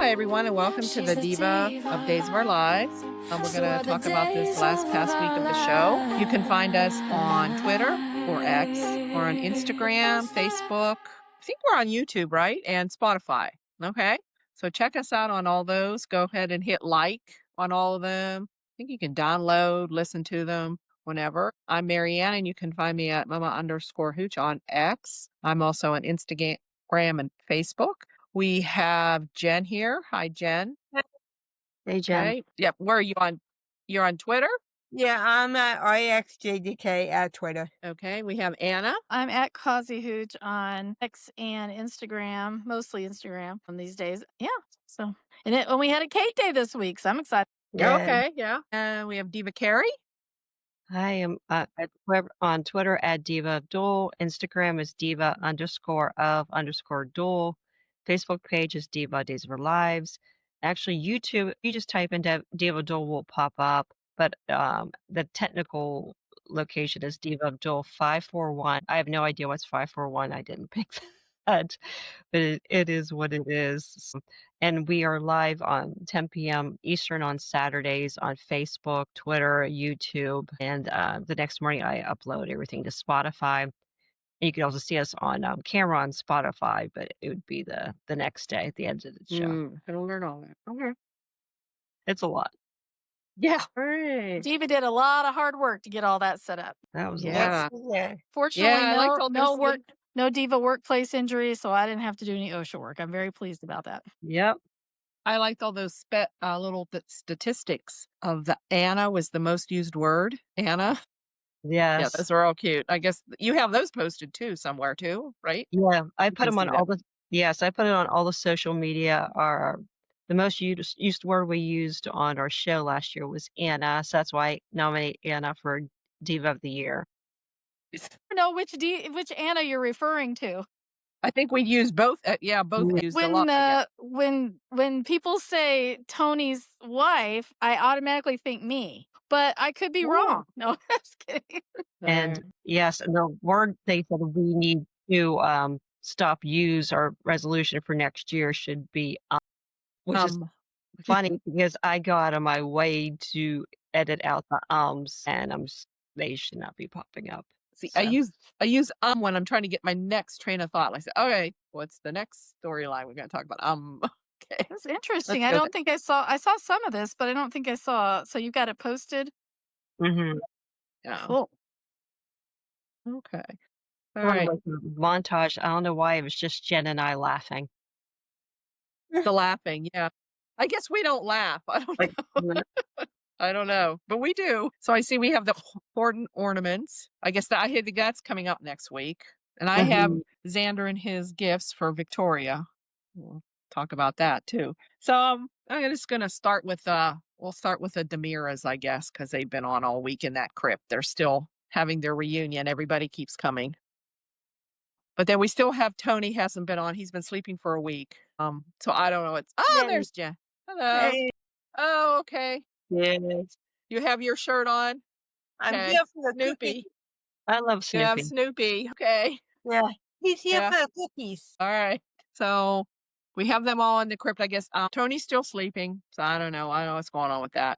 Hi, everyone, and welcome to the Diva of Days of Our Lives. We're going to talk about this past week of the show. You can find us on Twitter or X or on Instagram, Facebook. I think we're on YouTube, right? And Spotify. Okay. So check us out on all those. Go ahead and hit like on all of them. I think you can download, listen to them whenever. I'm Marianne, and you can find me at mama_hooch on X. I'm also on Instagram and Facebook. We have Jen here. Hi, Jen. Hey, Jen. Okay. Yep. Where are you on? You're on Twitter? Yeah, I'm at IXJDK at Twitter. Okay. We have Anna. I'm at Causey Hooch on X and Instagram, mostly Instagram these days. Yeah. So, and we had a Kate Day this week, so I'm excited. Yeah. Okay. Yeah. We have Diva Carrie. I am on Twitter at Diva of DOOL. Instagram is Diva_of_DOOL. Facebook page is Diva Days of Our Lives. Actually, YouTube, you just type into Diva of DOOL will pop up, but the technical location is Diva of DOOL 541. I have no idea what's 541. I didn't pick that, but it is what it is. And we are live on 10 p.m. Eastern on Saturdays on Facebook, Twitter, YouTube. And the next morning, I upload everything to Spotify. And you can also see us on camera on Spotify, but it would be the next day at the end of the show. Gonna learn all that. Okay. It's a lot. Yeah. Right. Diva did a lot of hard work to get all that set up. That was Yeah. Yeah. Fortunately, Yeah, no Diva workplace injuries, so I didn't have to do any OSHA work. I'm very pleased about that. Yep. I liked all those little statistics of the Anna was the most used word. Anna. Yes. Yeah, those are all cute. I guess you have those posted too somewhere too, right? Yeah, I put can them on see all the. Yes, I put it on all the social media. The most used word we used on our show last year was Anna, so that's why I nominate Anna for Diva of the Year. I don't know which Anna you're referring to. I think we use both. Both used a lot. When people say Tony's wife, I automatically think me, but I could be wrong. No, I'm just kidding. And yes, and the word they said we need to stop use our resolution for next year should be which is funny because I go out of my way to edit out the and they should not be popping up. See, so. I use when I'm trying to get my next train of thought. I say, okay, what's the next storyline we're going to talk about? Okay, that's interesting. I don't think I saw some of this, but I don't think I saw. So you got it posted. Mm-hmm. Yeah. Cool. Okay. All right. Montage. I don't know why it was just Jen and I laughing. The laughing, yeah. I guess we don't laugh. I don't know. I don't know, but we do. So I see we have the important ornaments. I guess that's coming up next week. And I have Xander and his gifts for Victoria. We'll talk about that too. So I'm just going to start with we'll start with the DiMeras, I guess, because they've been on all week in that crypt. They're still having their reunion. Everybody keeps coming. But then we still have Tony hasn't been on. He's been sleeping for a week. So I don't know. There's Jen. Hello. Hey. Oh, okay. Yes. You have your shirt on. I'm here for the Snoopy. cookies. I love Snoopy. You have Snoopy. Okay. Yeah. He's here for the cookies. All right. So we have them all in the crypt, I guess. Tony's still sleeping. So I don't know. I don't know what's going on with that.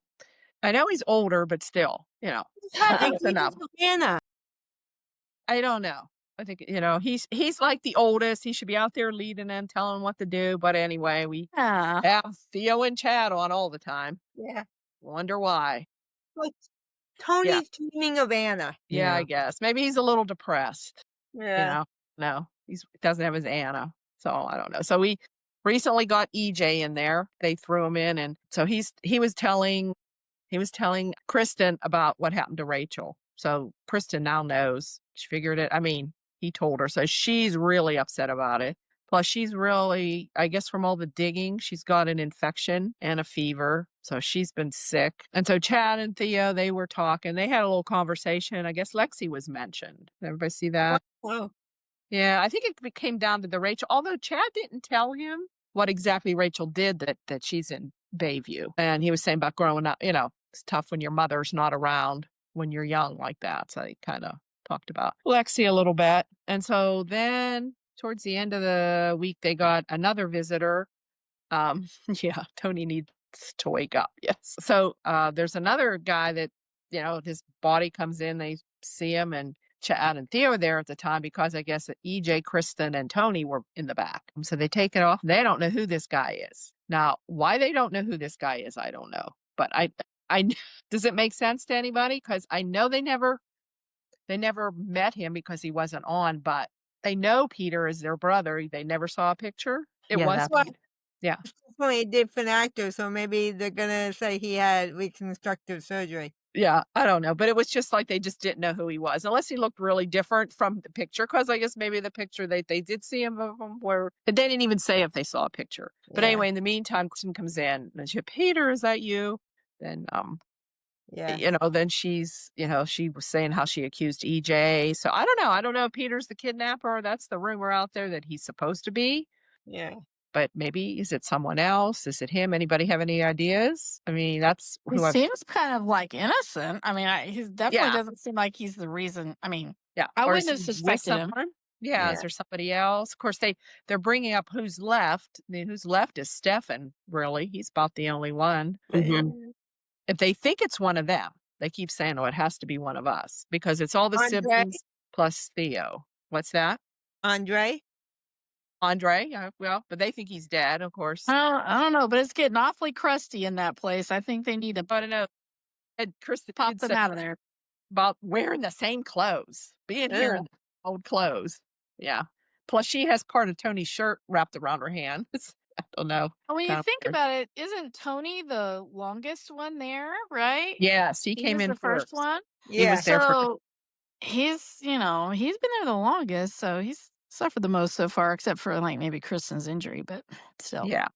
I know he's older, but still, that's enough. Anna. I don't know. I think, he's like the oldest. He should be out there leading them, telling them what to do. But anyway, we have Theo and Chad on all the time. Yeah. Wonder why. Like Tony's dreaming of Anna. Yeah, I guess. Maybe he's a little depressed. Yeah. No, he doesn't have his Anna. So I don't know. So we recently got EJ in there. They threw him in. And so he was telling Kristen about what happened to Rachel. So Kristen now knows. She figured it. I mean, he told her. So she's really upset about it. Plus, she's really, I guess from all the digging, she's got an infection and a fever. So she's been sick. And so Chad and Theo, they were talking. They had a little conversation. I guess Lexi was mentioned. Everybody see that? Wow. Yeah, I think it came down to the Rachel. Although Chad didn't tell him what exactly Rachel did that she's in Bayview. And he was saying about growing up, it's tough when your mother's not around when you're young like that. So he kind of talked about Lexi a little bit. And so then towards the end of the week, they got another visitor Yeah, Tony needs to wake up. Yes. So there's another guy that, his body comes in, they see him, and Chad and Theo were there at the time because I guess that EJ, Kristen, and Tony were in the back. So they take it off. They don't know who this guy is. Now, why they don't know who this guy is, I don't know. But I does it make sense to anybody? Because I know they never met him because he wasn't on, but they know Peter is their brother. They never saw a picture. It Yeah, was that's Well, yeah. it's definitely a different actor, so maybe they're gonna say he had reconstructive surgery. Yeah, I don't know, but it was just like they just didn't know who he was, unless he looked really different from the picture. Because I guess maybe the picture they did see him of him where they didn't even say if they saw a picture. But Yeah. anyway, in the meantime, Kristen comes in and she, Peter, is that you? Then Yeah. then she's she was saying how she accused EJ. So I don't know. I don't know if Peter's the kidnapper. That's the rumor out there that he's supposed to be. Yeah. But maybe is it someone else? Is it him? Anybody have any ideas? I mean, that's He who I've seems kind of like innocent. I mean, he definitely yeah. doesn't seem like he's the reason. I mean, Yeah. I Or is wouldn't have he with suspected him. someone? Yeah. Is Yeah. there somebody else? Of course, they're bringing up who's left. I mean, who's left is Stefan, really. He's about the only one. Mhm. If they think it's one of them, they keep saying, oh, it has to be one of us because it's all the Andre? siblings plus Theo. What's that? Andre? Andre? Yeah, well, but they think he's dead, of course. I don't know, but it's getting awfully crusty in that place. I think they need to I don't know. And Kristen pop did them say out of there. about wearing the same clothes, being here in Ugh. the old clothes. Yeah. Plus, she has part of Tony's shirt wrapped around her hand. I don't know. When you Kind of think weird. about it, isn't Tony the longest one there, right? Yes, he He came was in the first first. one. He Yeah. was there for So he's been there the longest, so he's suffered the most so far, except for like maybe Kristen's injury, but still. yeah.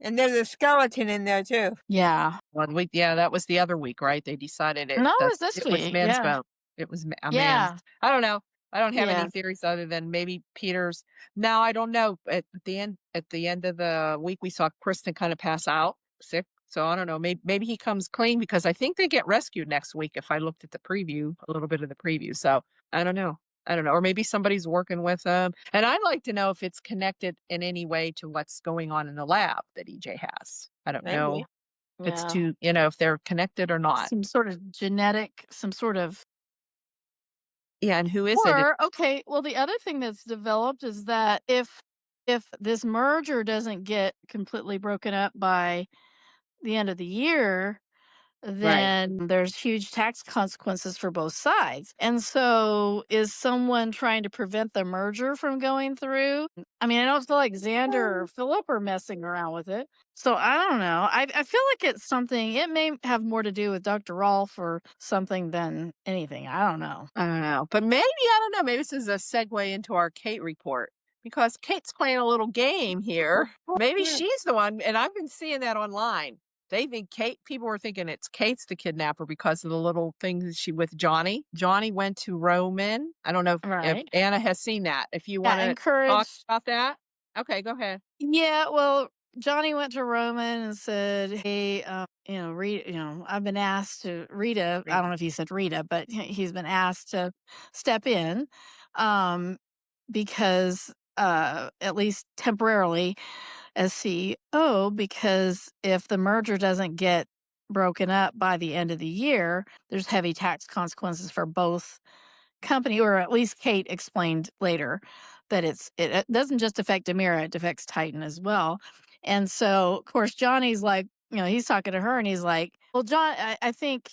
And there's a skeleton in there too. Yeah. One week, yeah, that was the other week, right? They decided No, it was this it was week. men's Yeah. bone. It was a man's. Yeah. I don't know. I don't have Yeah. any theories other than maybe Peter's. Now I don't know. At the end of the week, we saw Kristen kind of pass out sick. So I don't know. Maybe he comes clean because I think they get rescued next week. If I looked at the preview, a little bit of the preview. So I don't know. I don't know. Or maybe somebody's working with them. And I'd like to know if it's connected in any way to what's going on in the lab that EJ has. I don't know. Maybe. If it's Yeah. too, if they're connected or not. Some sort of genetic, some sort of. Yeah, and who is it? Or okay, well, the other thing that's developed is that if this merger doesn't get completely broken up by the end of the year, Right. then there's huge tax consequences for both sides. And so is someone trying to prevent the merger from going through? I mean, I don't feel like Xander or Philip are messing around with it. So I don't know. I feel like it's something, it may have more to do with Dr. Rolf or something than anything. I don't know. I don't know. But maybe, I don't know, maybe this is a segue into our Kate report because Kate's playing a little game here. Maybe she's the one, and I've been seeing that online. They think people were thinking it's Kate's the kidnapper because of the little things she with Johnny. Johnny went to Roman. I don't know if Right. Anna has seen that. If you want Yeah, to talk encourage. about that. Okay, go ahead. Yeah, well, Johnny went to Roman and said, "Hey, Rita, I've been asked to Rita. I don't know if he said Rita, but he's been asked to step in, because at least temporarily as CEO, because if the merger doesn't get broken up by the end of the year, there's heavy tax consequences for both company, or at least Kate explained later that it doesn't just affect DiMera, it affects Titan as well. And so, of course, Johnny's like, he's talking to her and he's like, well, John, I think,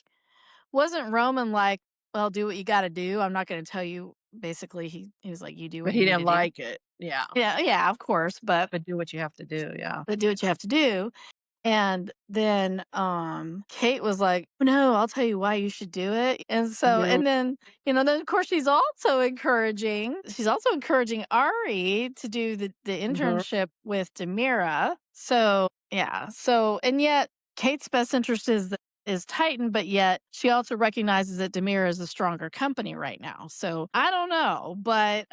wasn't Roman like, well, do what you got to do. I'm not going to tell you. Basically, he was like, you do But what he you need didn't to like it. Yeah. do. Yeah, of course, but do what you have to do. Yeah. do what you have to do. And then Kate was like, no, I'll tell you why you should do it. And so, Yeah. and then, then of course she's also encouraging Ari to do the internship with DiMera. So yeah. So, and yet Kate's best interest is Titan, but yet she also recognizes that DiMera is a stronger company right now. So I don't know, but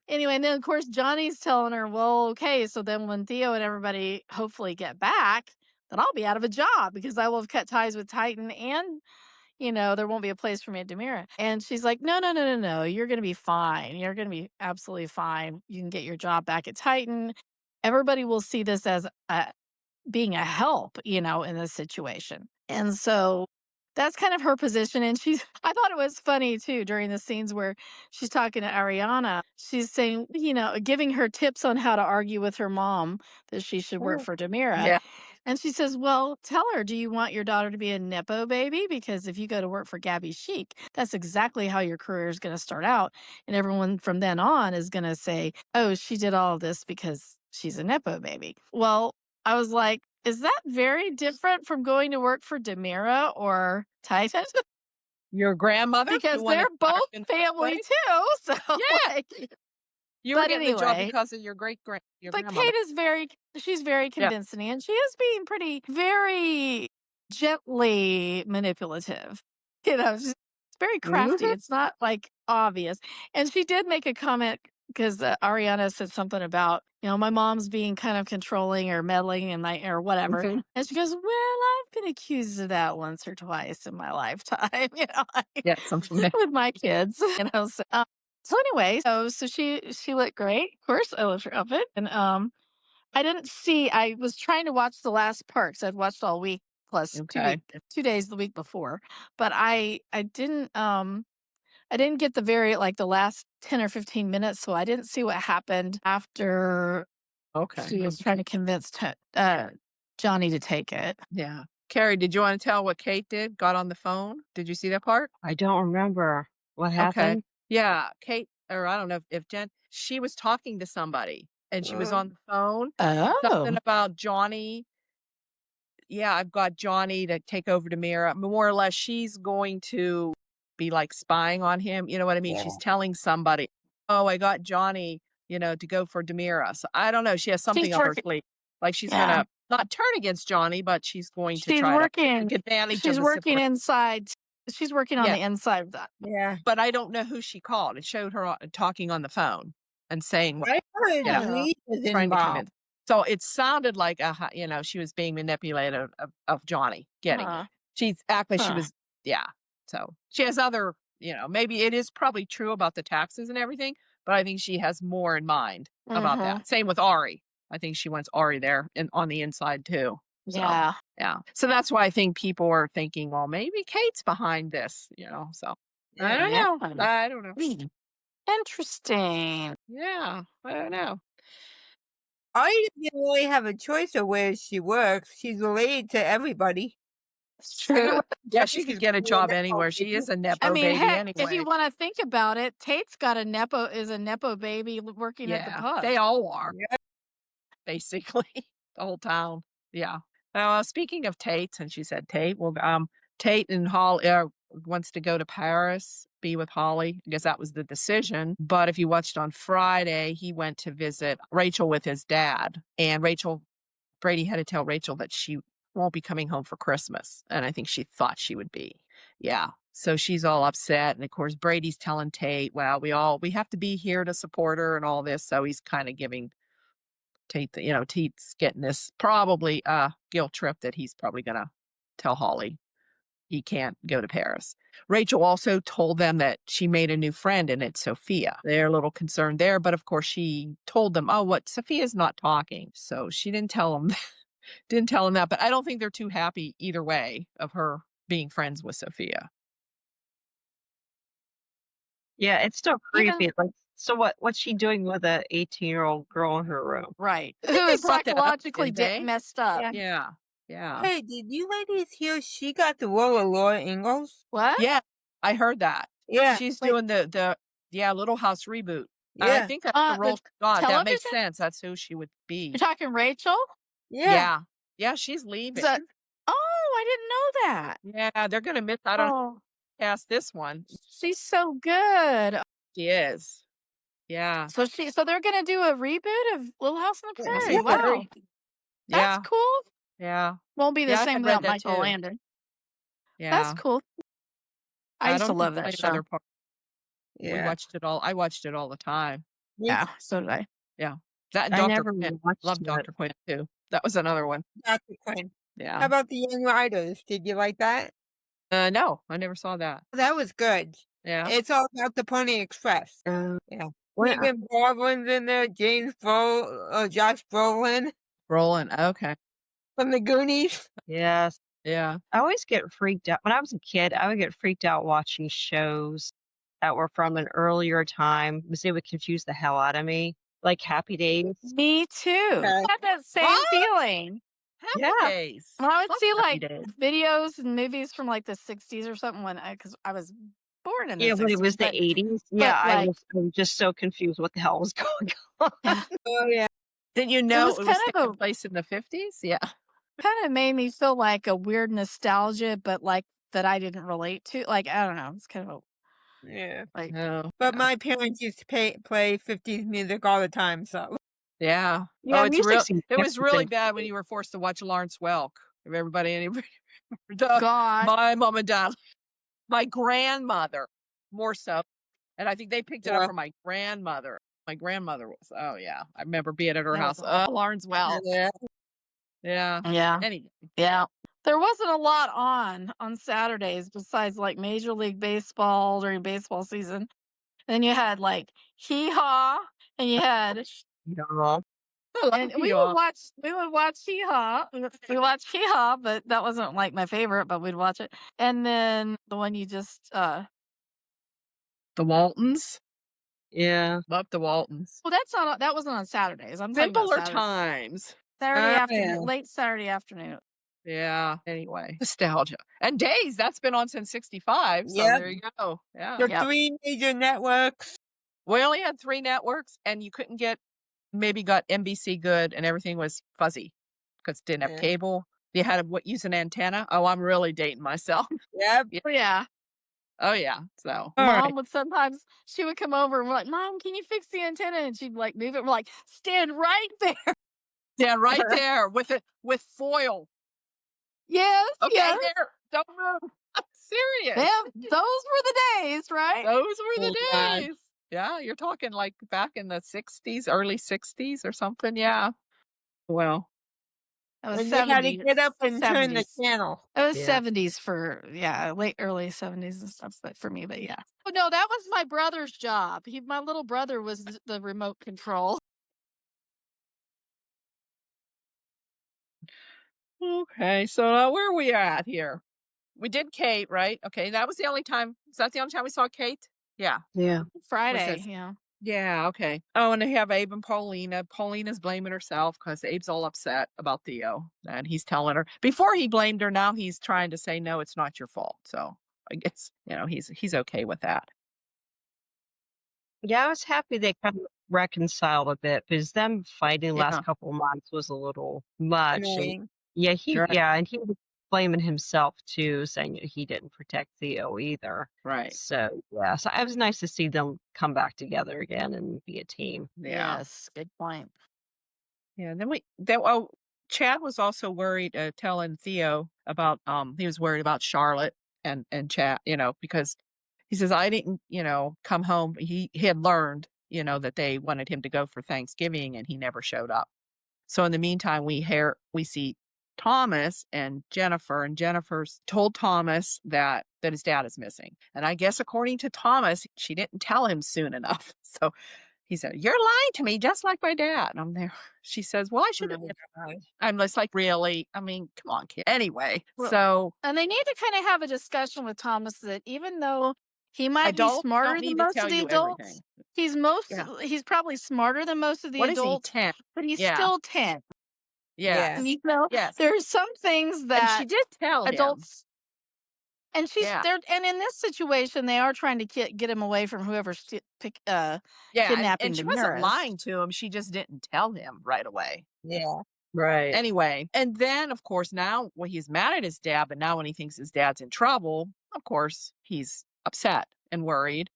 anyway, and then of course Johnny's telling her, well, okay, so then when Theo and everybody hopefully get back, then I'll be out of a job because I will have cut ties with Titan and, there won't be a place for me at DiMera. And she's like, no, no, no, no, no. You're going to be fine. You're going to be absolutely fine. You can get your job back at Titan. Everybody will see this as being a help, in this situation. And so that's kind of her position. And I thought it was funny too during the scenes where she's talking to Ariana. She's saying, giving her tips on how to argue with her mom that she should work for DiMera. Yeah. And she says, well, tell her, do you want your daughter to be a Nepo baby? Because if you go to work for Gabi Chic, that's exactly how your career is going to start out. And everyone from then on is going to say, oh, she did all of this because she's a Nepo baby. Well, I was like, is that very different from going to work for DiMera or Tate? Your grandmother? Because who wanted they're to both start in the family way? too. So Yeah. like, You were but getting the job anyway, because of your but grandmother. Kate is she's very Yeah. convincing, and she is being very gently manipulative. She's very crafty. Mhm. It's not like obvious. And she did make a comment because Ariana said something about, my mom's being kind of controlling or meddling in or whatever. Mhm. And she goes, well, I've been accused of that once or twice in my lifetime, like, Yeah, something. with my kids, so anyway, so she looked great. Of course, I loved her outfit, and I didn't see. I was trying to watch the last part because I'd watched all week plus Okay. 2 days the week before, but I didn't get the last 10 or 15 minutes, so I didn't see what happened after Okay. she was trying to convince Johnny to take it. Yeah. Carrie, did you want to tell what Kate did? Got on the phone? Did you see that part? I don't remember what Okay. happened. Yeah. Kate, or I don't know if Jen, she was talking to somebody and she was on the phone. Something Oh, about Johnny. Yeah, I've got Johnny to take over DiMera. More or less, she's going to be like spying on him. You know what I mean? She's telling somebody, oh, I got Johnny, to go for DiMera. So I don't know. She has something she's up her working. sleeve. Like she's Yeah, gonna not turn against Johnny, but she's going to she's try to working. take advantage of She's the working situation. inside. She's working on Yeah, the inside of that. Yeah. but I don't know who she called. It showed her talking on the phone and saying what, I thought you know, Louise was trying to involved. convince. So it sounded like she was being manipulated of Johnny getting. Huh. She's actually she Huh. was yeah. So she has other, maybe it is probably true about the taxes and everything, but I think she has more in mind about Mhm. that. Same with Ari. I think she wants Ari there and on the inside too. So Yeah. yeah. So that's why I think people are thinking, well, maybe Kate's behind this, So I don't Yeah. know. I don't know. Interesting. Yeah, I don't know. I didn't really have a choice of where she works. She's related to everybody. It's I know true. what Yeah, she she's could get a being job Nepo anywhere. She baby. is a I nepo mean, baby heck, if you anyway. want to think about it, Tate's got a Nepo baby working at the Yeah, they pub. all are Yeah. basically the whole town. Yeah. Speaking of Tate, since you said Tate, well, Tate and Holly wants to go to Paris, be with Holly. I guess that was the decision. But if you watched on Friday, he went to visit Rachel with his dad, and Brady had to tell Rachel that she won't be coming home for Christmas. And I think she thought she would be. Yeah. So she's all upset. And of course, Brady's telling Tate, well, we have to be here to support her and all this. So he's kind of giving Tate, Tate's getting this probably guilt trip that he's probably going to tell Holly he can't go to Paris. Rachel also told them that she made a new friend and it's Sophia. They're a little concerned there, but of course she told them, oh, what, Sophia's not talking. So she didn't tell them that, but I don't think they're too happy either way of her being friends with Sophia. Yeah, it's still Even creepy. Like, so what's she doing with a 18-year-old girl in her room? right, I think who they is brought that up, psychologically didn't they? messed up. Yeah. Yeah. Hey, did you ladies hear she got the role of Laura Ingalls? What? Yeah, I heard that. Yeah. She's doing the Little House reboot. I Yeah. think that's the role The she got. That makes television? sense. That's who she would be. You're talking Rachel? Yeah. Yeah, she's leaving. Oh, I didn't know that. Yeah, they're gonna miss. I don't Oh, past this one. she's so good. She is. Yeah. So they're gonna do a reboot of Little House on the Yeah. Prairie. Yeah. Wow, Yeah. that's cool. Yeah. Won't be the Yeah, I same read without that Michael too. Landon. Yeah. That's cool. I used to don't love think that it's show. another part. We Yeah. watched it all. I watched it all the time. Yeah, so did I. Yeah. That and I Dr. never Quinn. watched Loved it. Dr. Quinn too. That was another one. Dr. Quinn. How Yeah. about the Young Riders? Did you like that? No, I never saw that. That was good. Yeah. It's all about the Pony Express. Uh, Yeah. what, Megan Baldwin's in there, Josh Brolin. Rolling. Okay. From the Goonies. Yes. Yeah. I always get freaked out. When I was a kid, I would get freaked out watching shows that were from an earlier time because they would confuse the hell out of me. Like Happy Days. Me too. Okay. I had that same What? feeling. Happy Yeah. Days. When I would Love see Happy like Days. videos and movies from like the 60s or something because I was born in the Yeah, when it 60s, was the but 80s. Yeah, like I was just so confused what the hell was going on. Oh yeah. Didn't you it know was it was kind taking of place in the 50s? Yeah. made me feel like a weird nostalgia, but like that I didn't relate to. Like I don't know, it's kind of Yeah. like No. But Yeah. my parents used to play 50s music all the time, so. Yeah. Yeah, Oh, it's music real. seems It was really everything. bad when you were forced to watch Lawrence Welk. If anybody the, gosh. my mom and dad, my grandmother, more so. And I think they picked it up Yeah. from my grandmother. My grandmother was, oh yeah. I remember being at her That was house. awful. Oh, Lawrence Welk. Yeah. Yeah. Yeah. Anyway. Yeah. There wasn't a lot on Saturdays besides like Major League Baseball during baseball season. And then you had like Hee Haw and you had Yeah. I love and we you would all. watch Hee Haw. We watched Hee Haw, but that wasn't like my favorite, but we'd watch it. And then the one you just The Waltons. Yeah. Love the Waltons. well that wasn't on Saturdays. I'm talking about Simpler Saturday. times. Saturday Oh, afternoon, yeah. late Saturday afternoon. Yeah. Anyway, nostalgia. And Days, that's been on since 65. So Yep. there you go. Yeah. The Yep. 3 major networks. We only had 3 networks and you couldn't maybe got NBC good and everything was fuzzy because it didn't have Yeah. cable. You had to use an antenna. Oh, I'm really dating myself. Yep. Yeah. Oh, yeah. Oh, yeah. So, All Mom right. would sometimes she would come over and we're like, Mom, can you fix the antenna? And she'd like move it. We're like, stand right there. yeah, right there with foil. Yes, Okay, yes. there. Don't move. I'm serious. Yeah, those were the days, right? Those were the Oh, God. days. Yeah, you're talking like back in the 60s, early 60s or something. Yeah. Well, It was And you had to 70s. get up and turn the 70s. channel. It was Yeah. 70s for early 70s and stuff, but for me, but yeah. Oh no, that was my brother's job. My little brother was the remote control. okay. So where are we at here? We did Kate, right? Okay, that was the only time. Is that the only time we saw Kate? Yeah. Yeah. Friday, this? yeah. Yeah, okay. Oh, and they have Abe and Paulina. Paulina's blaming herself because Abe's all upset about Theo. And he's telling her before he blamed her, now he's trying to say, no, it's not your fault. So I guess, he's okay with that. Yeah, I was happy they kind of reconciled a bit because them fighting the Yeah. last couple of months was a little much. And Annoying. yeah, Right. and he was blaming himself too, saying that he didn't protect Theo either. Right. So yeah, so it was nice to see them come back together again and be a team. Yeah. Yes, good point. Yeah. Then Chad was also worried, telling Theo about, he was worried about Charlotte and Chad, because he says, I didn't, come home. He had learned, that they wanted him to go for Thanksgiving and he never showed up. So in the meantime, we see Thomas and Jennifer's told Thomas that his dad is missing. And I guess according to Thomas, she didn't tell him soon enough. So he said, you're lying to me just like my dad. And I'm there. She says, well, I should have. Oh, God. I'm just like, really? I mean, come on, kid. Anyway, Well, so And they need to kind of have a discussion with Thomas that even though he might be adults smarter don't than need to most tell of the you adults, everything. Yeah. he's probably smarter than most of the What is he, adults, 10? but he's Yeah. still 10. Yes. And Yes. there's some things And that she did tell him. adults and she's Yeah. there and in this situation they are trying to get him away from whoever's Yeah. kidnapping And she wasn't DiMera. lying to him. She just didn't tell him right away. Yeah. Right. Anyway, and then of course now when he's mad at his dad, but now when he thinks his dad's in trouble, of course he's upset and worried.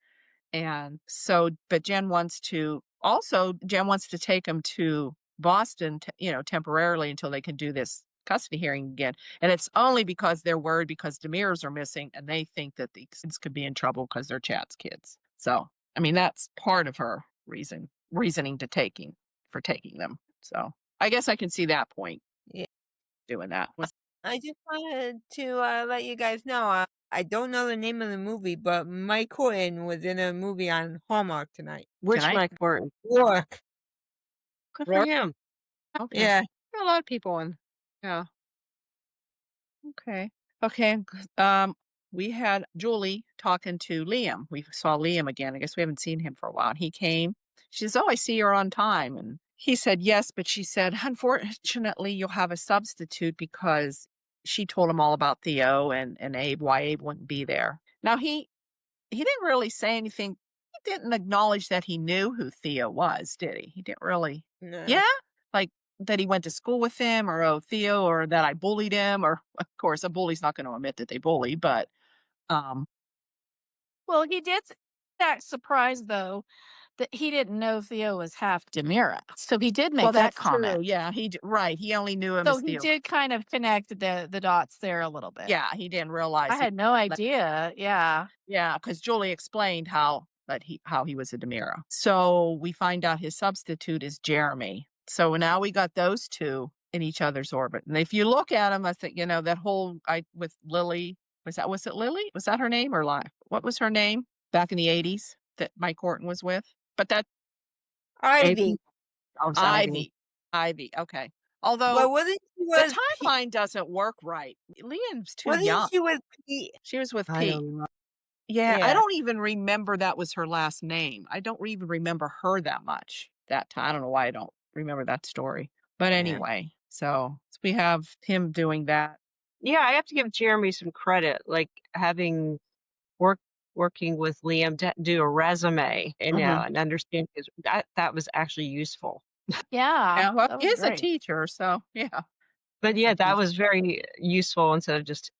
And so, but Jen wants to take him to Boston, temporarily until they can do this custody hearing again. And it's only because they're worried because DiMera's are missing and they think that the kids could be in trouble because they're Chad's kids. So, I mean, that's part of her reasoning for taking them. So I guess I can see that point. Yeah. Doing that. I just wanted to let you guys know, I don't know the name of the movie, but Mike Horton was in a movie on Hallmark tonight. Which Tonight? Mike Horton? Rourke. Good for Rourke? him. Okay. Yeah. There are a lot of people in. Yeah. Okay. Okay. We had Julie talking to Liam. We saw Liam again. I guess we haven't seen him for a while. And he came. She says, "Oh, I see you're on time." And he said, "Yes," but she said, "Unfortunately, you'll have a substitute," because she told him all about Theo and Abe, why Abe wouldn't be there. Now he didn't really say anything. He didn't acknowledge that he knew who Theo was, did he? He didn't really. No. Yeah? Like that he went to school with him, or oh, Theo, or that I bullied him, or of course a bully's not going to admit that they bully, but um Well, he did that surprised though that he didn't know Theo was half DiMera. So he did well, make that that's true. comment. Yeah, right. He only knew him So as he Theo. did kind of connect the dots there a little bit. Yeah, he didn't realize I had no idea. Yeah. yeah, because Julie explained how he was a DiMera. So we find out his substitute is Jeremy. So now we got those two in each other's orbit. And if you look at them, I think, that whole with Lily, was it Lily? Was that her name, or what was her name back in the 80s that Mike Horton was with? But that Ivy. I was Ivy. Ivy. Okay. Although Well, wasn't she the with timeline doesn't work right. Liam's too wasn't young. she with Pete? She was with I Pete. don't know. Yeah, I Yeah. don't even remember that was her last name. I don't even remember her that much that time. I don't know why I don't remember that story. But Yeah. anyway, so we have him doing that. Yeah, I have to give Jeremy some credit, like having working with Liam to do a resume and and understand that was actually useful. Yeah. Yeah, well, That he was is a great. teacher, so yeah. But yeah, a that teacher. was very useful instead of just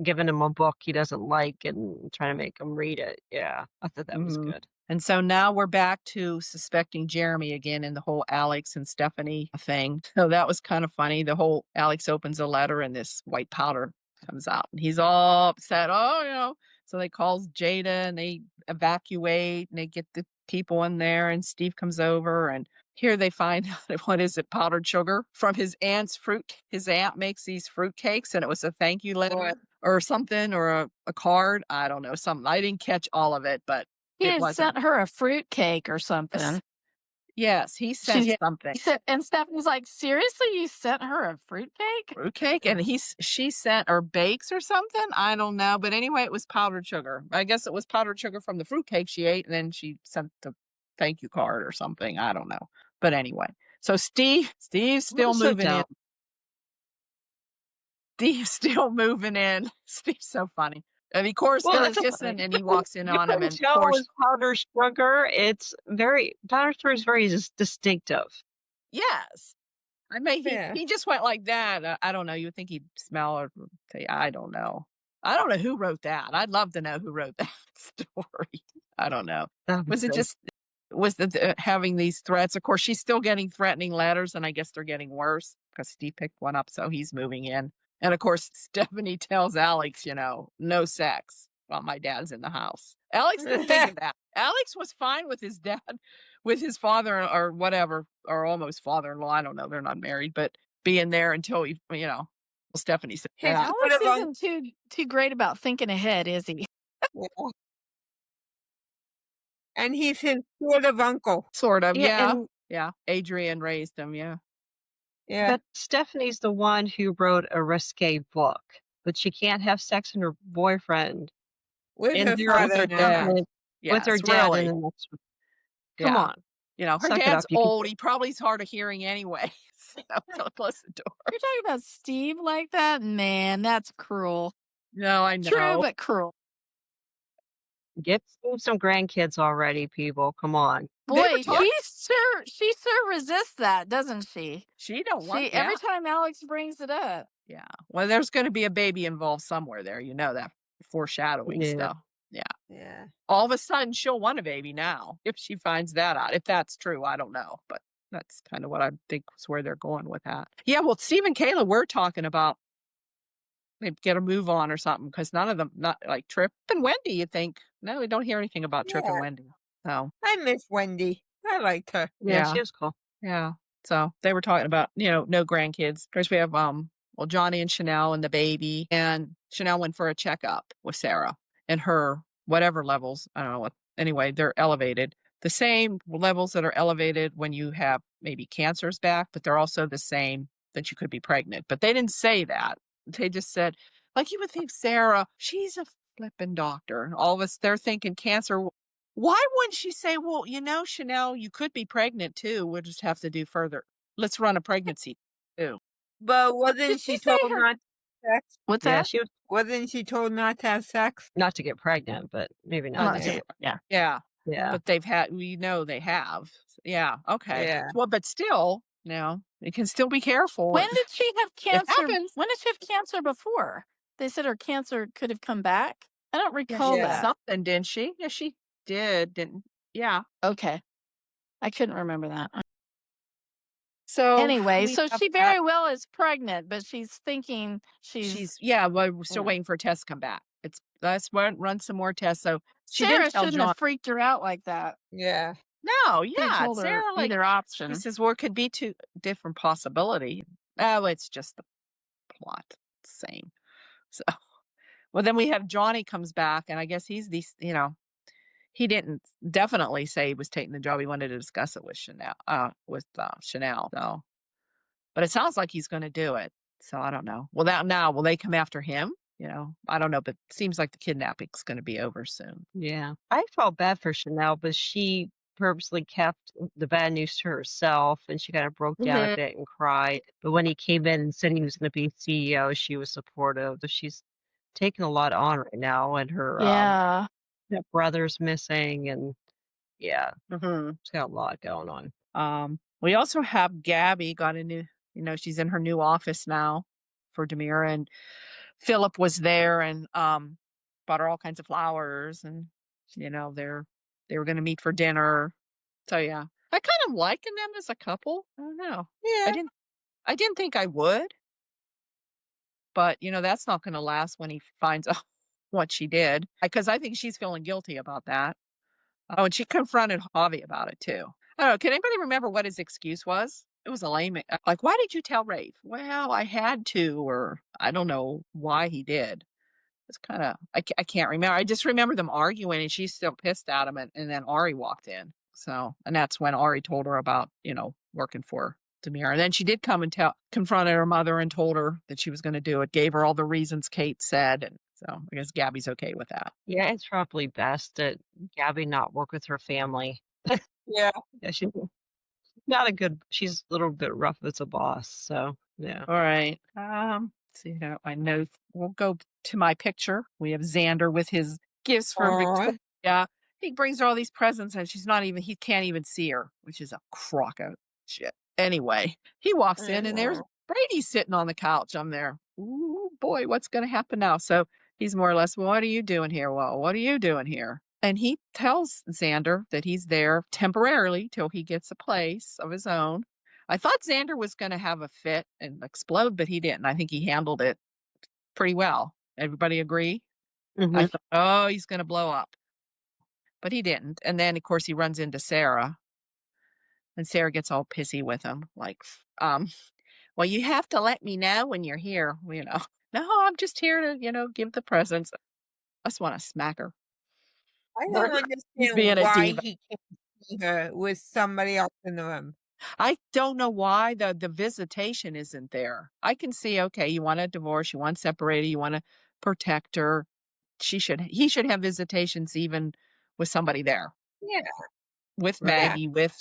giving him a book he doesn't like and trying to make him read it. Yeah, I thought that was Mhm. good. And so now we're back to suspecting Jeremy again in the whole Alex and Stephanie thing. So that was kind of funny. The whole Alex opens a letter and this white powder comes out and he's all upset. Oh. So they calls Jada and they evacuate and they get the people in there and Steve comes over and here they find what is it, powdered sugar from his aunt's fruit. His aunt makes these fruit cakes and it was a thank you letter or something, or a card. I don't know, something. I didn't catch all of it, but He it had wasn't. sent her a fruit cake or something. Yes, he sent something. He said, and Stephanie's like, seriously, you sent her a fruit cake? Fruitcake, and she sent or bakes or something. I don't know, but anyway, it was powdered sugar. I guess it was powdered sugar from the fruitcake she ate, and then she sent the thank you card or something. I don't know, but anyway. So Steve's still moving in. Steve's still moving in. Steve's so funny. And of course, they're kissing, and he walks in on him. And of course, powdered sugar. Powdered sugar is very distinctive. yes. I mean, Yeah. he just went like that. I don't know. You would think he'd smell or say, I don't know. I don't know who wrote that. I'd love to know who wrote that story. I don't know. Was it just having these threats? Of course, she's still getting threatening letters, and I guess they're getting worse because Steve picked one up, so he's moving in. And of course, Stephanie tells Alex, no sex while my dad's in the house. Alex didn't think of that. Alex was fine with his dad, with his father or whatever, or almost father-in-law. I don't know. They're not married, but being there until he, Stephanie said, Yeah. Alex isn't too great about thinking ahead, is he? Yeah. And he's his sort of uncle. Sort of, yeah. and- Yeah. Adrian raised him, yeah. Yeah. But Stephanie's the one who wrote a risque book, but she can't have sex with her boyfriend With and her there with father her now. dad. With Yes, her dad really. in the next one. Come Yeah. on. Her Suck it dad's up, you can- old. He probably's hard of hearing anyway. So don't listen to her. You're talking about Steve like that? Man, that's cruel. No, I know. True, but cruel. Get some grandkids already, people. Come on. They were Boy, talking- she sure resists that, doesn't she? She don't want that. Every time Alex brings it up. Yeah. Well, there's going to be a baby involved somewhere there. You know that foreshadowing stuff. Yeah. Yeah. All of a sudden, she'll want a baby now if she finds that out. If that's true, I don't know. But that's kind of what I think was where they're going with that. Yeah. Well, Steve and Kayla were talking about maybe get a move on or something because none of them, not like Trip and Wendy, you think. No, we don't hear anything about Trip and Yeah. Wendy. So, I miss Wendy. I liked her. Yeah. She was cool. yeah. So they were talking about, no grandkids. Of course, we have, Johnny and Chanel and the baby. And Chanel went for a checkup with Sarah and her whatever levels. I don't know what. Anyway, they're elevated. The same levels that are elevated when you have maybe cancers back, but they're also the same that you could be pregnant. But they didn't say that. They just said, like, you would think Sarah, she's a flipping doctor. And all of us, they're thinking cancer. Why wouldn't she say, well, Chanel, you could be pregnant too. We'll just have to do further. Let's run a pregnancy too. But Did wasn't she she say told her? not to have sex? What's Yeah, that? she was Wasn't she told not to have sex? not to get pregnant, but maybe not Oh, Not to. to- yeah. Yeah. Yeah. But they've had, they have. Yeah. Okay. Yeah. Well, but still, you can still be careful. When did she have It cancer? happens. When did she have cancer before? They said her cancer could have come back. I don't Yeah, recall she had that. something, didn't she? Yeah, she did. Didn't? Yeah. Okay. I couldn't remember that. So Anyway, we so have she that. very well is pregnant, but she's thinking Well, we're still Yeah. waiting for tests to come back. Let's run some more tests. So she Sarah didn't tell shouldn't John. have freaked her out like that. Yeah. No, She yeah, told her Sarah, like, either he option. says, well, it could be two different possibility. Oh, it's just the plot. Same. So, well, then we have Johnny comes back, and I guess he's he didn't definitely say he was taking the job. He wanted to discuss it with Chanel, Chanel. So, but it sounds like he's going to do it. So I don't know. Well, will they come after him? I don't know, but it seems like the kidnapping's going to be over soon. Yeah. I felt bad for Chanel, but she purposely kept the bad news to herself and she kind of broke down a bit and cried. But when he came in and said he was going to be CEO, she was supportive. So she's taking a lot on right now, and her Yeah. brother's missing, and yeah, Mm-hmm. she's got a lot going on. We also have Gabi got a new, she's in her new office now for DiMera, and Philip was there and bought her all kinds of flowers, and they were going to meet for dinner. So yeah, I kind of liking them as a couple. I don't know. Yeah. I didn't think I would, but that's not going to last when he finds out what she did, because I think she's feeling guilty about that. Oh, and she confronted Javi about it too. I don't know. Can anybody remember what his excuse was? It was a lame. Like, why did you tell Rafe? Well, I had to, or I don't know why he did. It's kind of, I can't remember. I just remember them arguing, and she's still pissed at him. And then Ari walked in. So, and that's when Ari told her about, working for DiMera. And then she did come and confronted her mother and told her that she was going to do it, gave her all the reasons Kate said. And so I guess Gabby's okay with that. Yeah, it's probably best that Gabi not work with her family. Yeah. Yeah, she's not a good, she's a little bit rough as a boss. So, yeah. All right. See, I know we'll go to my picture. We have Xander with his gifts for Victoria. Yeah. He brings her all these presents, and he can't even see her, which is a crock of shit. Anyway, he walks in, and there's Brady sitting on the couch. I'm there. Ooh, boy, what's going to happen now? So he's more or less, well, what are you doing here? Well, what are you doing here? And he tells Xander that he's there temporarily till he gets a place of his own. I thought Xander was going to have a fit and explode, but he didn't. I think he handled it pretty well. Everybody agree? Mhm. I thought, oh, he's going to blow up. But he didn't. And then, of course, he runs into Sarah. And Sarah gets all pissy with him. Like, well, you have to let me know when you're here. No, I'm just here to, give the presents. I just want to smack her. I don't He's being understand a why diva. he can't see her with somebody else in the room. I don't know why the visitation isn't there. I can see, okay, you want a divorce, you want separated, you want to protect her. He should have visitations even with somebody there. Yeah. With Yeah. Maggie, with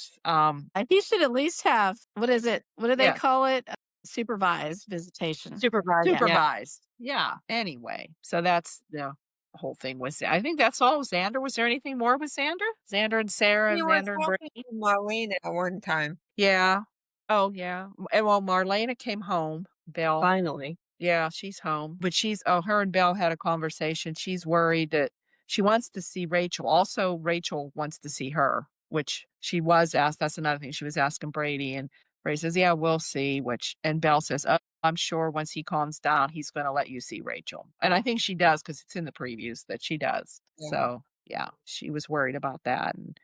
He should at least have, what is it? What do they Yeah. call it? Supervised visitation. Supervised. Yeah. supervised. Yeah. Anyway, so that's the whole thing with I think that's all. Xander, was there anything more with Xander? Xander and Sarah, He was Xander and talking Brady? to Marlena at one time. Yeah. Oh yeah. And well, Marlena came home. Belle. Finally. Yeah, she's home. But her and Belle had a conversation. She's worried that she wants to see Rachel. Also, Rachel wants to see her, which she was asked. That's another thing. She was asking Brady, and Brady says, yeah, we'll see. And Belle says, oh, I'm sure once he calms down, he's going to let you see Rachel. And I think she does, because it's in the previews that she does. Yeah. So yeah, she was worried about that. And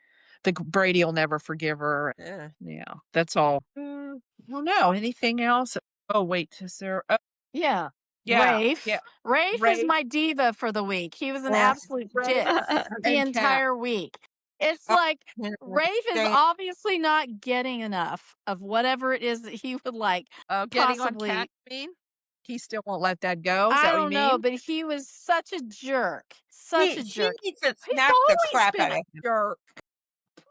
Brady will never forgive her. Yeah. Yeah, that's all. I don't know. Anything else? Oh, wait. Is there? Yeah. Yeah. Rafe. Yeah. Rafe is Rafe. my diva for the week. He was an Yeah. absolute Rafe dick the and entire week. It's Oh, like and Rafe is they- obviously not getting enough of whatever it is that he would like. Getting on Possibly. Cat, you mean? He still won't let that go? Is I that what you don't know, mean? but he was such a jerk. Such a she jerk. needs to He's snap the always crap been out a of him. jerk.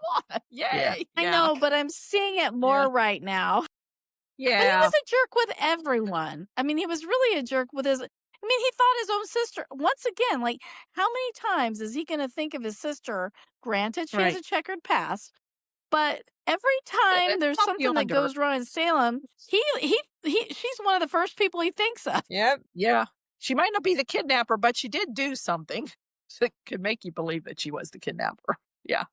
What? Yeah. Yay. I Yeah. know, but I'm seeing it more right now. But he Yeah. was a jerk with everyone. I mean, he was really a jerk with his. I mean, he thought his own sister. Once again, like, how many times is he going to think of his sister? Granted, she has Right. a checkered past, but every time It's there's not something that beyond her. goes wrong in Salem, she's one of the first people he thinks of. Yep. Yeah. She might not be the kidnapper, but she did do something that could make you believe that she was the kidnapper. Yeah.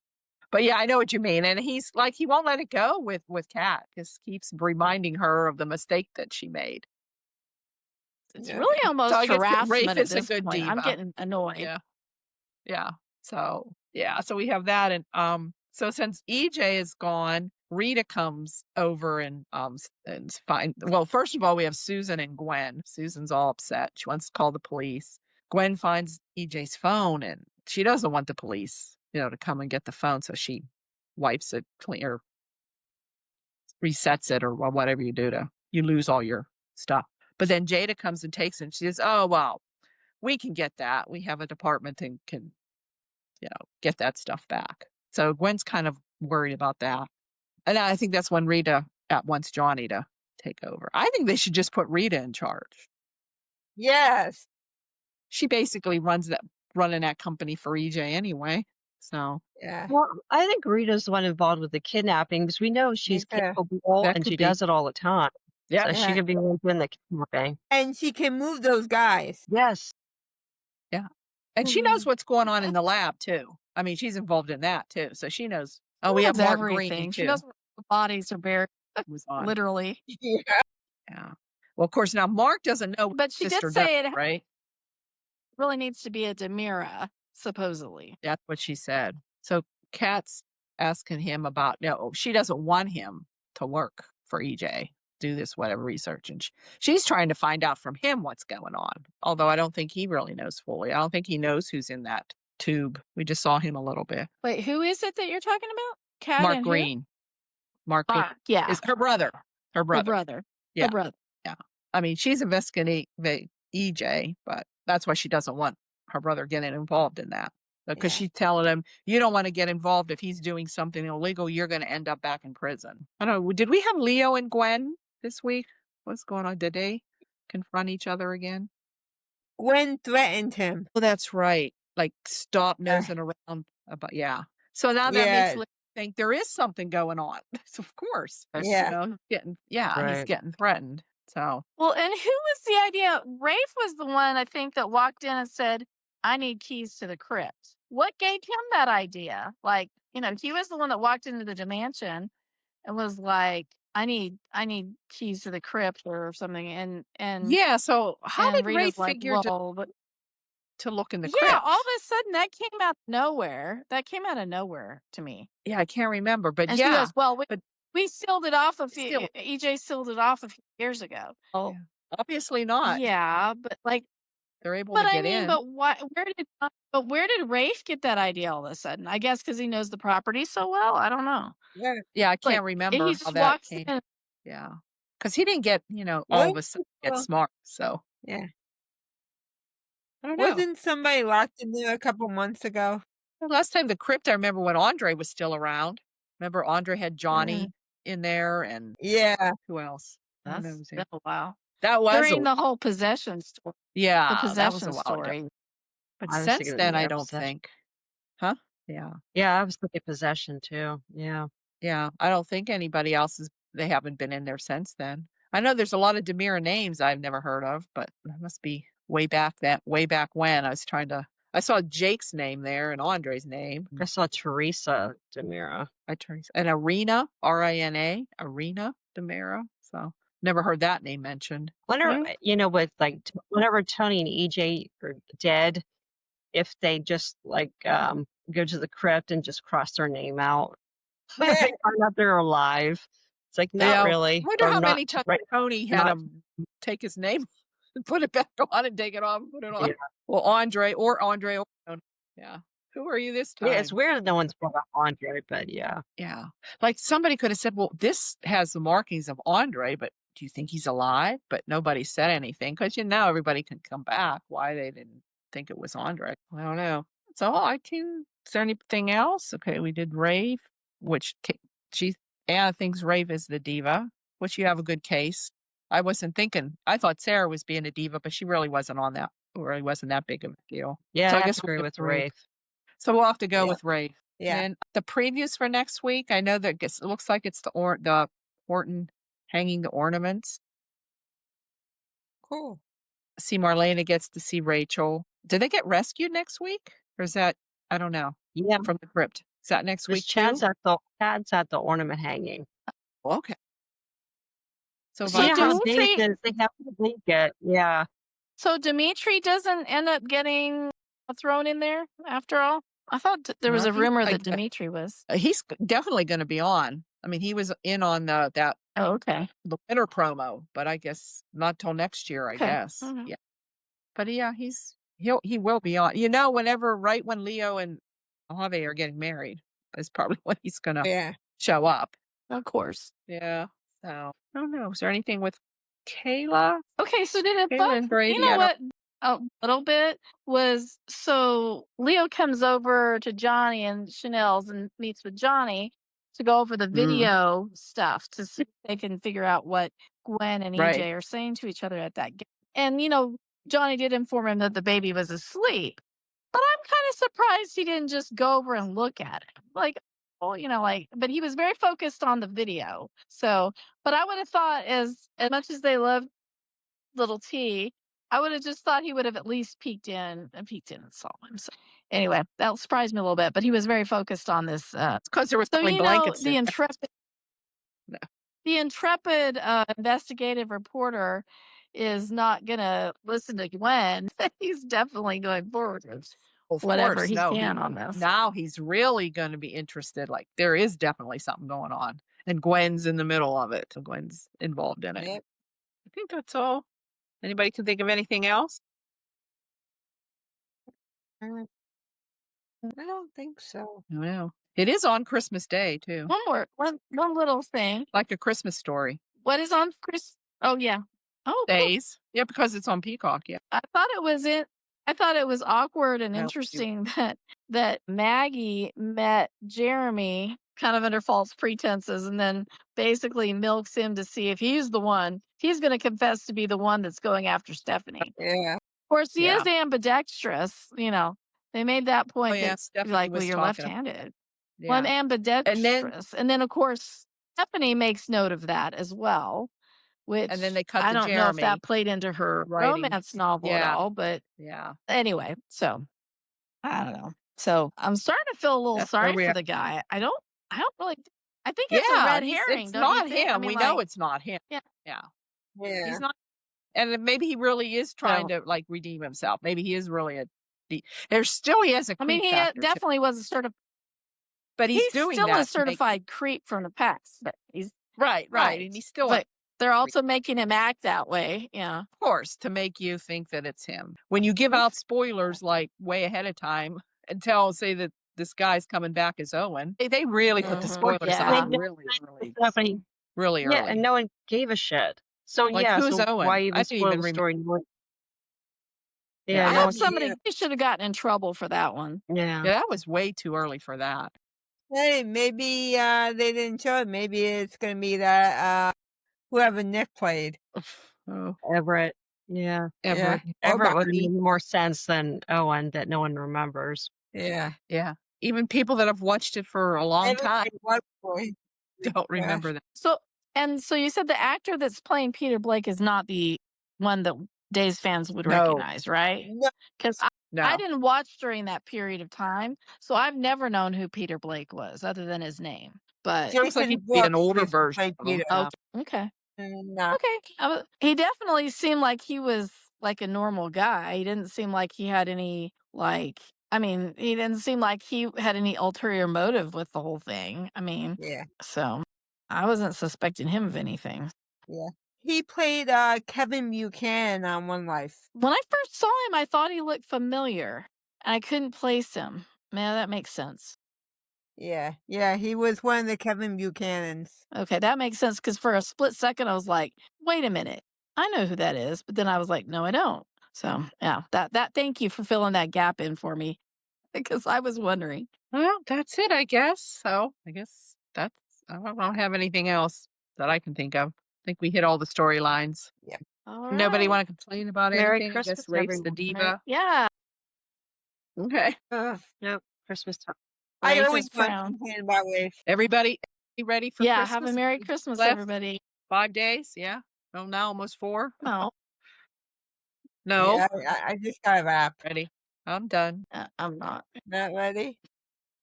But yeah, I know what you mean. And he's like, he won't let it go with Kat. Just keeps reminding her of the mistake that she made. It's Yeah. really almost So I guess that Rafe harassment at is a this good point. I'm diva. getting annoyed. Yeah. Yeah. So yeah. So we have that. And so since EJ is gone, Rita comes over and find, well, first of all, we have Susan and Gwen. Susan's all upset. She wants to call the police. Gwen finds EJ's phone and she doesn't want the police, to come and get the phone. So she wipes it clean or resets it or whatever you do you lose all your stuff. But then Jada comes and takes it and she says, oh, well, we can get that. We have a department and can, get that stuff back. So Gwen's kind of worried about that. And I think that's when Rita wants Johnny to take over. I think they should just put Rita in charge. Yes. She basically running that company for EJ anyway. So Yeah. Well, I think Rita's the one involved with the kidnapping because we know she's too. capable That and could she be. does it all the time. yeah, So she Yeah. could be the one doing the kidnapping. And she can move those guys. Yes. and she knows what's going on in the lab too. I mean, she's involved in that too. So she knows. Oh, we have Knows Mark everything. Green She too. knows where the bodies are buried, Who's on? literally. Yeah. Yeah. Well, of course, now Mark doesn't know what But his she did sister say does, it right? really needs to be a DiMera, supposedly. That's what she said. So Kat's asking him about, no, she doesn't want him to work for EJ, do this whatever research. And she's trying to find out from him what's going on. Although I don't think he really knows fully. I don't think he knows who's in that tube. We just saw him a little bit. Wait, who is it that you're talking about? Kat Mark and Green. Mark Green yeah. is her brother. Her Her brother. brother. Yeah. Her brother. I mean, she's investigating the EJ, but that's why she doesn't want her brother getting involved in that. Because Yeah. she's telling him, you don't want to get involved. If he's doing something illegal, you're going to end up back in prison. I don't know. Did we have Leo and Gwen this week? What's going on? Did they confront each other again? Gwen threatened him. Oh, that's right. Like, stop nosing around. Yeah. So now that Yeah. makes Leo think there is something going on. So of course. Yeah. He's Right. getting threatened. So Well, and who was the idea? Rafe was the one, I think, that walked in and said, I need keys to the crypt. What gave him that idea? Like, he was the one that walked into the mansion and was like, I need keys to the crypt or something. And yeah. So how and did Ray Rita's like, figure well, but to look in the yeah, crypt? all of a sudden that came out of nowhere. That came out of nowhere to me. Yeah, I can't remember, but And yeah. she goes, well, but we sealed it off Still- EJ sealed it off a few years ago. Oh, yeah, obviously not. yeah, but like, They're able but to I get mean, in. but why? Where did Rafe get that idea all of a sudden? I guess because he knows the property so well. I don't know. Yeah. Yeah, I Like, can't remember he how just that walks came. in. Yeah, because he didn't get all of a sudden get Well, smart. So Yeah. I don't know. Wasn't somebody locked in there a couple months ago? Well, last time the crypt, I remember when Andre was still around. Remember Andre had Johnny in there, and Yeah. who else? I don't know That's who's been in- a while. That was During the whole possession story. yeah, The that was possession a while ago. story. But I was since thinking of then, the I air don't possession. think. Huh? Yeah. Yeah, I was thinking possession too. Yeah. Yeah, I don't think anybody else they haven't been in there since then. I know there's a lot of DiMera names I've never heard of, but that must be way back when. I saw Jake's name there and Andre's name. I saw Teresa DiMera. And Arena, Rina, Arena DiMera. So never heard that name mentioned. Whenever, with whenever Tony and EJ are dead, if they just go to the crypt and just cross their name out, they find out they're alive. It's like, not Yeah, really. I wonder or how not many times right- Tony had not- him take his name and put it back on and take it off and put it on. Yeah. Well, Andre or Tony. Yeah. Who are you this Yeah, it's time? weird that no one's brought up Andre, but yeah. Yeah. Like somebody could have said, well, this has the markings of Andre, but do you think he's alive? But nobody said anything because everybody can come back. Why they didn't think it was Andre? I don't know. So is there anything else? Okay, we did Rave, which Anna thinks Rave is the diva, which you have a good case. I wasn't thinking. I thought Sarah was being a diva, but she really wasn't on that. It really wasn't that big of a deal. Yeah, So I I have guess to we'll agree go with with Rave. Wraith. So we'll have to go Yeah. with Rave. Yeah. And the previews for next week, I know that it looks like it's the Horton hanging the ornaments. Cool. See, Marlena gets to see Rachel. Do they get rescued next week? Or is that, I don't know, Yeah, from the crypt? Is that next this week too? Chad's at the ornament hanging. Okay. So So You know how Dimitri- big it is? They have to make it. Yeah. So Dimitri doesn't end up getting thrown in there after all? I thought there was No, a rumor I- that Dimitri was. he's definitely going to be on. I mean, he was in on the Oh, okay. winter promo, but I guess not till next year, I Okay. guess. Mhm. Yeah. But yeah, he will be on. Right when Leo and Mojave are getting married is probably when he's gonna Yeah. show up. Of course. Yeah. So I don't know. Is there anything with Kayla? Okay, so did it Kayla bug and Brady? you know I don't- what a little bit was so Leo comes over to Johnny and Chanel's and meets with Johnny to go over the video stuff to see if they can figure out what Gwen and Right. EJ are saying to each other at that game. And Johnny did inform him that the baby was asleep. But I'm kind of surprised he didn't just go over and look at it. Like, but he was very focused on the video. So, but I would have thought as much as they loved little T, I would have just thought he would have at least peeked in and saw him. So anyway, that surprised me a little bit, but he was very focused on this. It's because there was So, only blankets. the intrepid, No. the intrepid investigative reporter is not going to listen to Gwen. He's definitely going forward with Of whatever course, he no, can on this. Now he's really going to be interested. Like there is definitely something going on, and Gwen's in the middle of it. So Gwen's involved in it. Yep. I think that's all. Anybody can think of anything else? I don't think so. No. It is on Christmas Day too, One little thing. like A Christmas Story. What is on Chris? Oh yeah. Oh, cool. Days. Yeah, because it's on Peacock. Yeah. I thought it was awkward and No, you- interesting that Maggie met Jeremy kind of under false pretenses and then basically milks him to see if he's the one. He's going to confess to be the one that's going after Stephanie. Yeah. Of course, he Yeah. is ambidextrous. They made that point Oh, yeah, that Stephanie like, well, was you're talking- left-handed. Yeah. Well, I'm ambidextrous, and then of course Stephanie makes note of that as well. Which And then they cut I to don't know if Jeremy that played into her writing. romance novel at Yeah. all, but Yeah. anyway, so I don't know. So I'm starting to feel a little That's where sorry we for are. the guy. I don't really. I think it's a Yeah, red herring. it's don't you not think? him. I mean, We know like, it's not him. Yeah. Yeah. Yeah. He's not. And then maybe he really is trying to like redeem himself. Maybe he is really he has a I mean, creep he factor, too. definitely was a certified. But he's He's doing still that a to make- certified creep from the past. But he's right, right. and he's still But they're also making him act that way. Yeah. of course, to make you think that it's him. When you give out spoilers like way ahead of time and say that this guy's coming back as Owen, they really put the Mhm. spoilers Yeah. out They- really early. Stephanie. Really early. Yeah, and no one gave a shit. So Like, yeah, who's so Owen? why I even didn't spoil even the remember. story? Yeah, Yeah, I no hope one. somebody should have gotten in trouble for that one. Yeah. Yeah, that was way too early for that. Hey, maybe they didn't show it. Maybe it's gonna be that whoever Nick played. Oh, Everett. Yeah. Everett. Yeah. Everett would Bobby. make more sense than Owen that no one remembers. Yeah. Yeah. Even people that have watched it for a long time Everything was boy. don't remember that. So you said the actor that's playing Peter Blake is not the one that Days fans would No. recognize, right? No, Because No. I didn't watch during that period of time, so I've never known who Peter Blake was other than his name. But It looks like he'd be an older used to version play of him. Peter. Yeah. okay. No. Okay. He definitely seemed like he was like a normal guy. He didn't seem like he had any he didn't seem like he had any ulterior motive with the whole thing. I mean, Yeah. so I wasn't suspecting him of anything. Yeah. He played Kevin Buchanan on One Life. When I first saw him, I thought he looked familiar. And I couldn't place him. Yeah, that makes sense. Yeah, he was one of the Kevin Buchanans. Okay, that makes sense because for a split second I was like, "Wait a minute, I know who that is," but then I was like, "No, I don't." So yeah, that thank you for filling that gap in for me because I was wondering. Well, that's it, I guess. So I guess that's, I don't have anything else that I can think of. I think we hit all the storylines. Yeah. All Nobody right. want to complain about Merry anything? I guess Christmas, Race the everyone. Diva. Yeah, Okay. Ugh, Nope, Christmas time. I Race always is want to frown. complain about Rafe. everybody ready for Yeah, Christmas? have a Merry Christmas, Left everybody. 5 days? Yeah. Oh, now almost 4. No, No. Yeah, I just got a wrap. Ready. I'm done. I'm not. Not ready?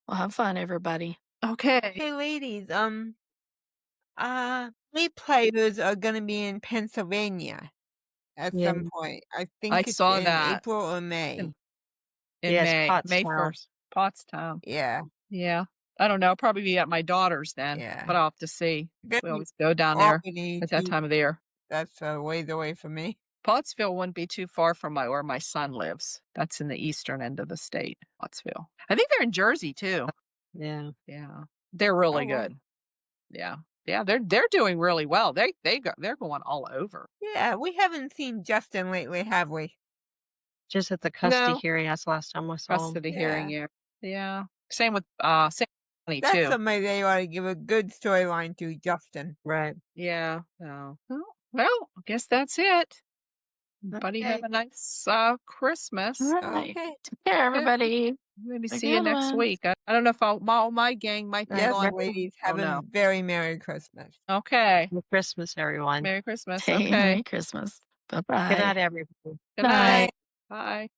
Well, have fun, everybody. Okay. Hey, ladies, we players are gonna be in Pennsylvania at Yeah. some point. I I think it's saw in that April or May. in Yes, May Pottstown. 1st. Pottstown. Yeah, Yeah. I don't know. I'll probably be at my daughter's then, yeah. but I'll have to see. Gonna We be always go down there Albany at that too. time of the year. That's a ways away from me. Pottsville wouldn't be too far from where my son lives. That's in the eastern end of the state, Pottsville. I think they're in Jersey too. Yeah. Yeah. They're really Oh, wow. good. Yeah. Yeah, they're doing really well. They're going all over. Yeah, we haven't seen Justin lately, have we? Just at the custody No. hearing. That's the last time I saw him. Custody Yeah. hearing, yeah. Yeah. Same with Sam That's too. somebody they ought to give a good storyline to, Justin. Right. Yeah. So, well, I guess that's it. Everybody have Okay. a nice Christmas. All right. Okay. Take care, everybody. Maybe Have a see you good next one. week. I don't know if all my gang might be Yes, going. ladies, Oh, have a no. very Merry Christmas. Okay. Merry Christmas, everyone. Merry Christmas. Hey, Okay. Merry Christmas. Bye-bye. Good night, everybody. Good Night. night. Bye.